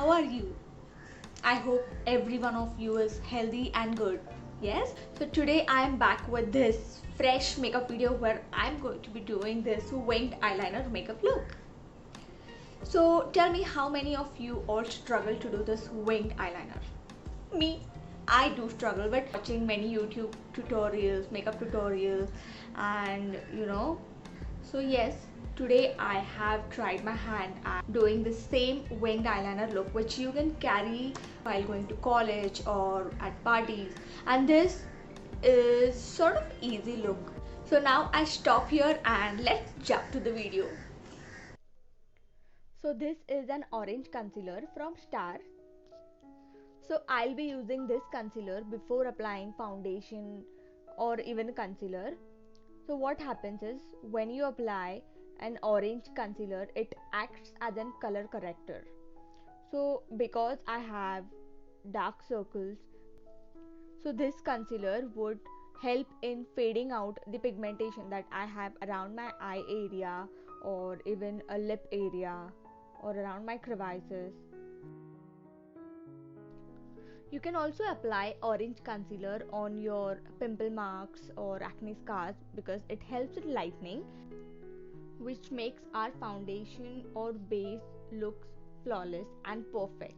how are you? I hope every one of you is healthy and good. Yes, so today I am back with this fresh makeup video where I'm going to be doing this winged eyeliner makeup look. So tell me, how many of you all struggle to do this winged eyeliner? Me, I do struggle with watching many YouTube tutorials, makeup tutorials, and so yes, today I have tried my hand at doing the same winged eyeliner look which you can carry while going to college or at parties, and this is sort of easy look. So now I stop here and let's jump to the video. So this is an orange concealer from Star. So I'll be using this concealer before applying foundation or even concealer. So what happens is, when you apply an orange concealer, it acts as a color corrector. So because I have dark circles, so this concealer would help in fading out the pigmentation that I have around my eye area or even a lip area or around my crevices. You can also apply orange concealer on your pimple marks or acne scars because it helps with lightening, which makes our foundation or base looks flawless and perfect.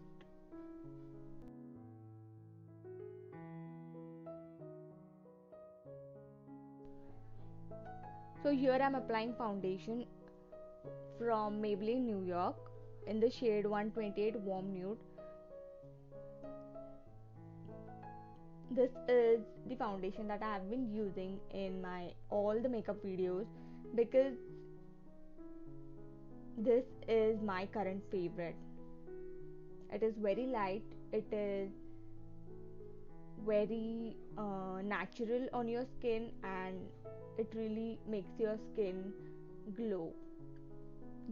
So here I'm applying foundation from Maybelline New York in the shade 128 Warm Nude. This is the foundation that I have been using in my all the makeup videos because this is my current favorite. It is very light, it is very natural on your skin, and it really makes your skin glow,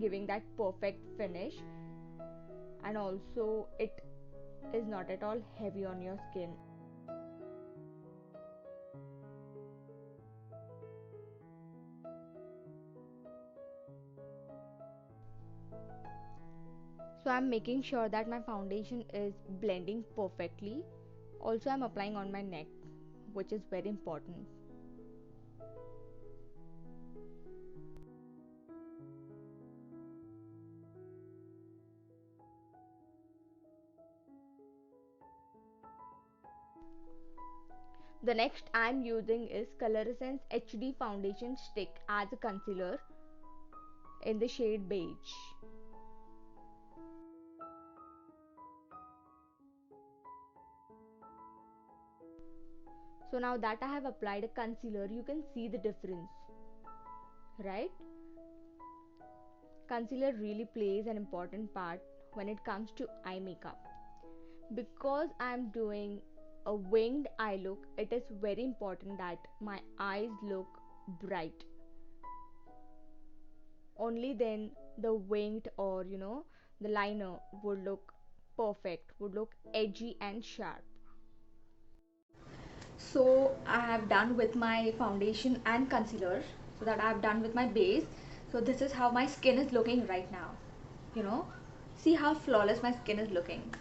giving that perfect finish, and also it is not at all heavy on your skin. So I'm making sure that my foundation is blending perfectly. Also I'm applying on my neck, which is very important. The next I'm using is Coloressence HD foundation stick as a concealer in the shade Beige. So now that I have applied a concealer, you can see the difference, right? Concealer really plays an important part when it comes to eye makeup. Because I am doing a winged eye look, it is very important that my eyes look bright. Only then the winged or the liner would look perfect, would look edgy and sharp. So I have done with my foundation and concealer, so that I have done with my base. So this is how my skin is looking right now. See how flawless my skin is looking.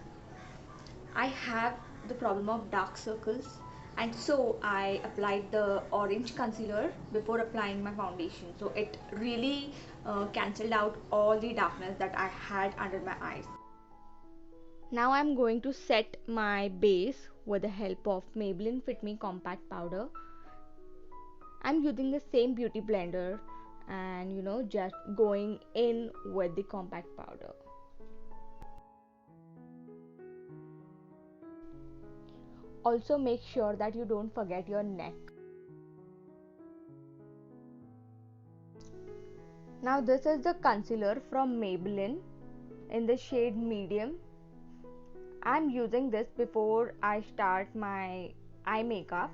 I have the problem of dark circles, and so I applied the orange concealer before applying my foundation, so it really cancelled out all the darkness that I had under my eyes. Now I'm going to set my base with the help of Maybelline Fit Me Compact Powder. I'm using the same beauty blender and just going in with the compact powder. Also make sure that you don't forget your neck. Now this is the concealer from Maybelline in the shade medium. I'm using this before I start my eye makeup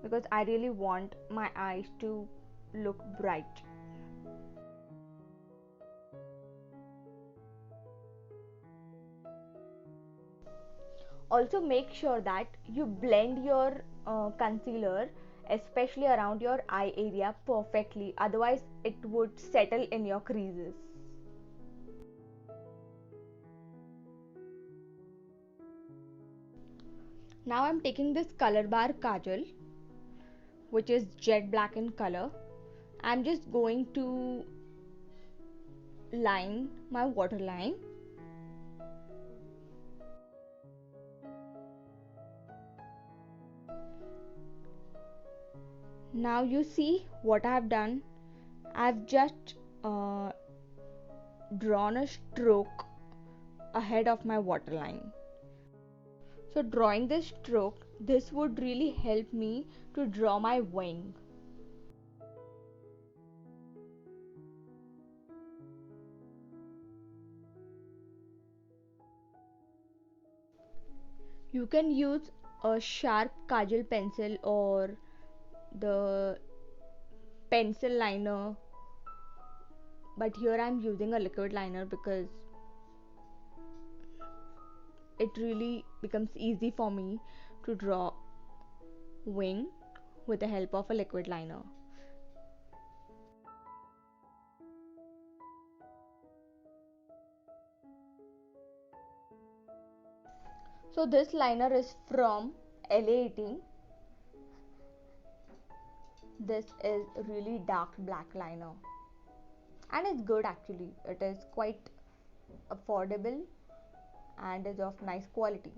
because I really want my eyes to look bright. Also make sure that you blend your concealer, especially around your eye area, perfectly, otherwise it would settle in your creases. Now I'm taking this Colorbar Kajal, which is jet black in color. I'm just going to line my waterline. Now you see what I've done. I've just drawn a stroke ahead of my waterline. So drawing this stroke, this would really help me to draw my wing. You can use a sharp kajal pencil or the pencil liner, but here I'm using a liquid liner because it really becomes easy for me to draw wing with the help of a liquid liner. So this liner is from Elle. This is really dark black liner and it's good actually. It is quite affordable and is of nice quality.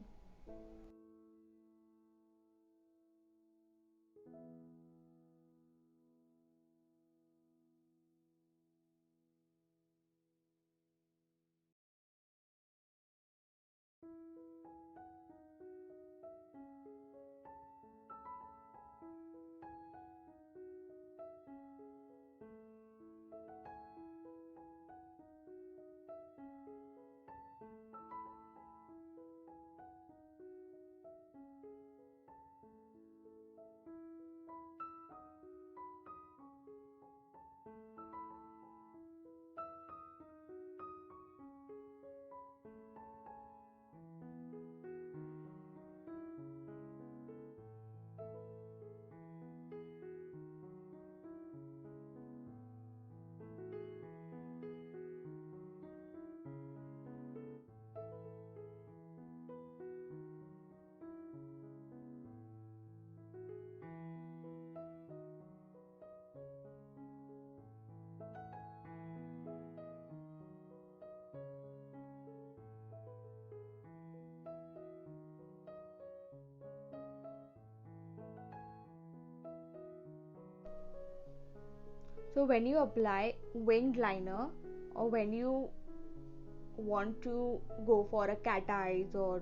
So when you apply winged liner or when you want to go for a cat eyes or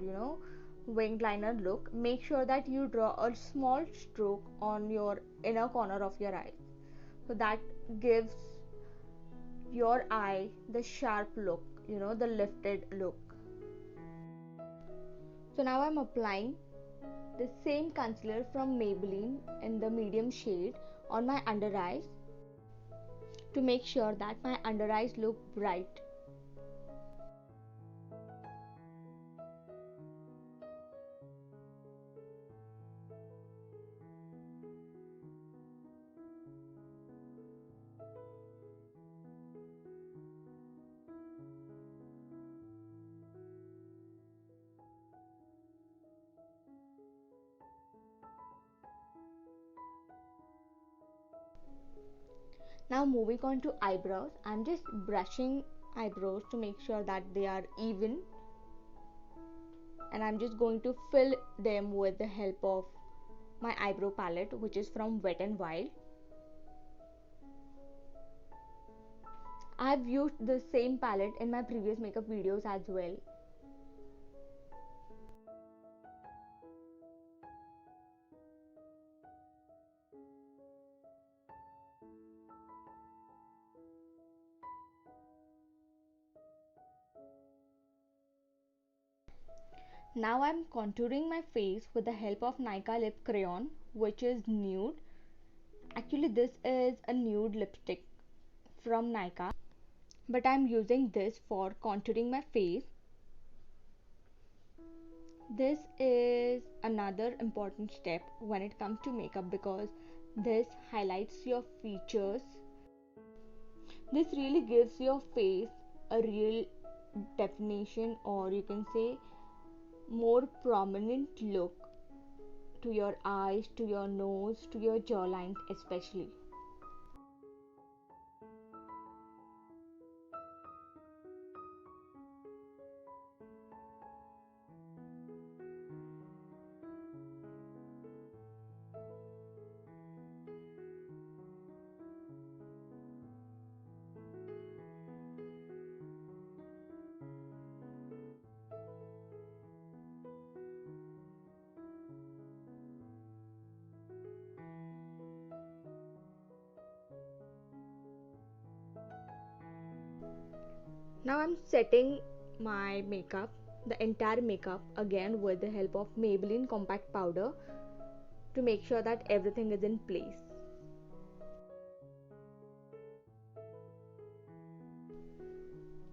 winged liner look, make sure that you draw a small stroke on your inner corner of your eye, so that gives your eye the sharp look, the lifted look. So now I'm applying the same concealer from Maybelline in the medium shade on my under eyes to make sure that my under eyes look bright. Now moving on to eyebrows, I'm just brushing eyebrows to make sure that they are even, and I'm just going to fill them with the help of my eyebrow palette, which is from Wet n Wild. I've used the same palette in my previous makeup videos as well. Now I'm contouring my face with the help of Nykaa lip crayon, which is nude. Actually this is a nude lipstick from Nykaa, but I'm using this for contouring my face. This is another important step when it comes to makeup because this highlights your features. This really gives your face a real definition, or you can say more prominent look to your eyes, to your nose, to your jawline especially. Now I'm setting my makeup, the entire makeup, again with the help of Maybelline compact powder to make sure that everything is in place.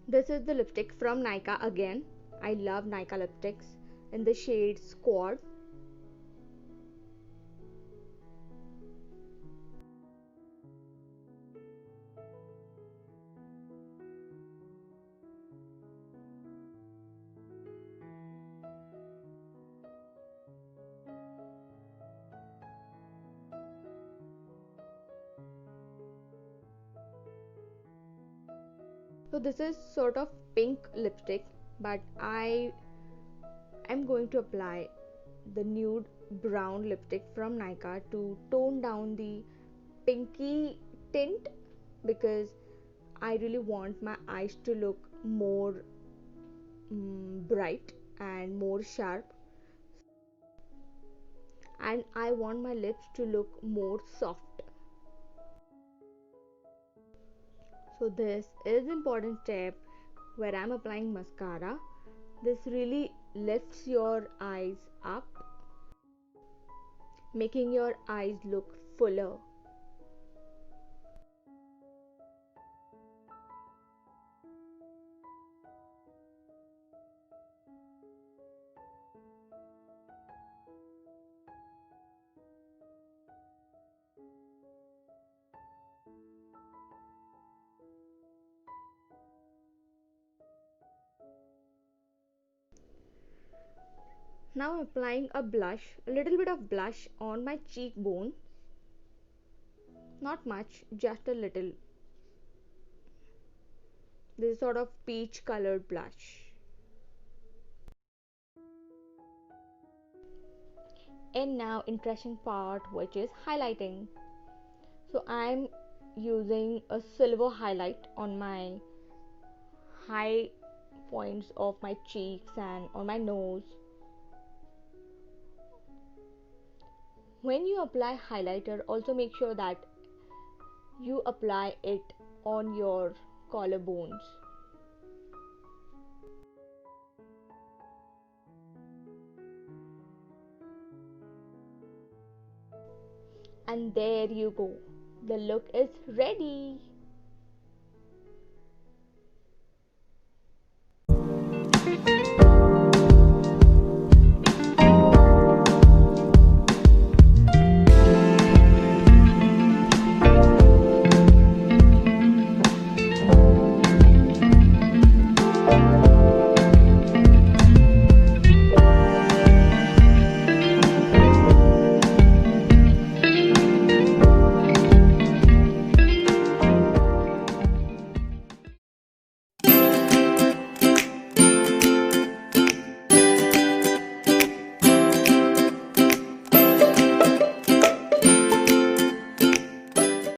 This is the lipstick from Nykaa again. I love Nykaa lipsticks in the shade Squad. So this is sort of pink lipstick, but I am going to apply the nude brown lipstick from Nykaa to tone down the pinky tint, because I really want my eyes to look more bright and more sharp, and I want my lips to look more soft. So this is important step where I'm applying mascara. This really lifts your eyes up, making your eyes look fuller. Now I'm applying a blush, a little bit of blush on my cheekbone. Not much, just a little. This is sort of peach colored blush. And now interesting part, which is highlighting. So I'm using a silver highlight on my high points of my cheeks and on my nose. When you apply highlighter, also make sure that you apply it on your collarbones. And there you go, the look is ready.